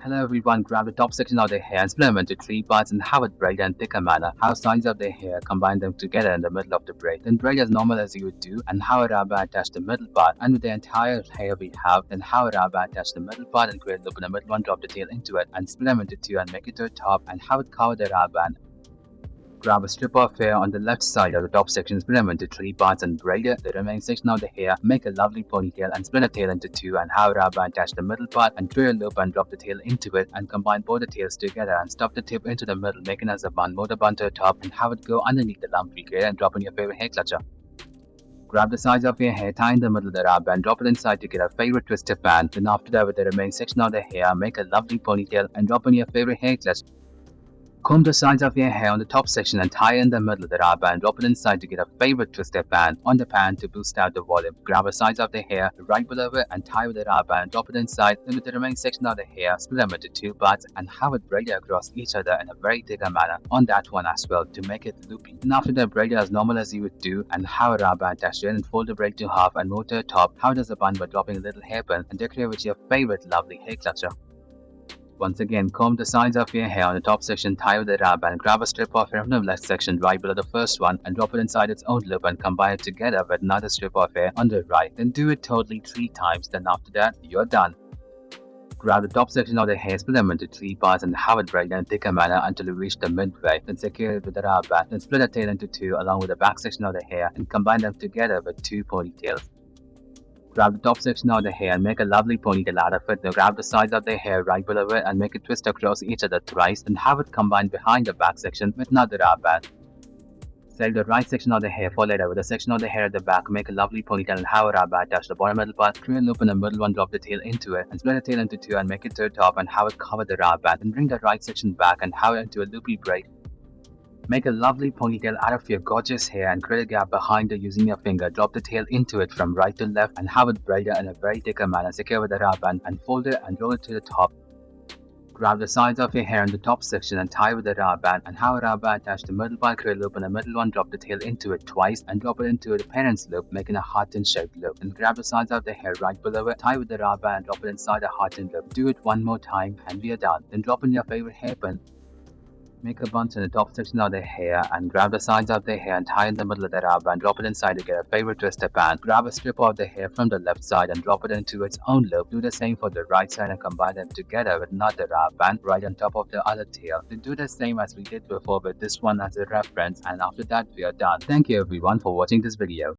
Hello everyone, grab the top section of the hair and split them into 3 parts and have it braided in thicker manner. Have sides of the hair, combine them together in the middle of the braid. Then braid as normal as you would do and have a rubber attach the middle part. And with the entire hair we have, then have a rubber attach the middle part and create a loop in the middle one, drop the tail into it and split them into 2 and make it to the top and have it cover the rubber band. Grab a strip of hair on the left side of the top section, split them into 3 parts and braid it. The remaining section of the hair, make a lovely ponytail and split the tail into 2 and have a rubber attach the middle part and create a loop and drop the tail into it and combine both the tails together and stuff the tip into the middle, making as a bun, move the bun to the top and have it go underneath the lump we create and drop in your favorite hair clutcher. Grab the sides of your hair, tie in the middle of the rubber and drop it inside to get a favorite twisted band. Then after that, with the remaining section of the hair, make a lovely ponytail and drop in your favorite hair clutcher. Comb the sides of your hair on the top section and tie in the middle of the rubber and drop it inside to get a favorite twisted band on the pan to boost out the volume. Grab the sides of the hair right below it and tie with the rubber and drop it inside. Then with the remaining section of the hair, split them into 2 parts and have it braided across each other in a very thicker manner on that one as well to make it loopy. Then after that, braid it as normal as you would do and have a rubber attached to it and fold the braid to half and move to the top. Have it as a bun by dropping a little hairpin and decorate with your favorite lovely hair clutcher. Once again, comb the sides of your hair on the top section, tie with the rubber and grab a strip of hair from the left section right below the first one and drop it inside its own loop and combine it together with another strip of hair on the right. Then do it totally 3 times, then after that, you're done. Grab the top section of the hair, split them into 3 parts and have it braided in a thicker manner until you reach the midway. Then secure it with the rubber, then split the tail into 2 along with the back section of the hair and combine them together with 2 ponytails. Grab the top section of the hair and make a lovely ponytail out of it. Now grab the sides of the hair right below it and make it twist across each other thrice and have it combined behind the back section with another rubber band. Select the right section of the hair, follow it with the section of the hair at the back, make a lovely ponytail and have a rubber attach the bottom middle part, create a loop in the middle one, drop the tail into it and split the tail into 2 and make it to the top and have it cover the rubber band. Then bring the right section back and have it into a loopy braid. Make a lovely ponytail out of your gorgeous hair and create a gap behind it using your finger. Drop the tail into it from right to left and have it braided in a very thicker manner. Secure with a rubber band and fold it and roll it to the top. Grab the sides of your hair in the top section and tie with a rubber band and have a rubber band attach the middle part, create a loop in the middle one, drop the tail into it twice and drop it into the parent's loop, making a heart and shaped loop. Then grab the sides of the hair right below it, tie with the rubber band and drop it inside the heart and loop. Do it one more time and we are done. Then drop in your favorite hairpin. Make a bunch in the top section of the hair and grab the sides of the hair and tie in the middle of the rubber and drop it inside to get a favorite twisted band. Grab a strip of the hair from the left side and drop it into its own loop. Do the same for the right side and combine them together with another rubber band right on top of the other tail. Then do the same as we did before with this one as a reference, and after that we are done. Thank you everyone for watching this video.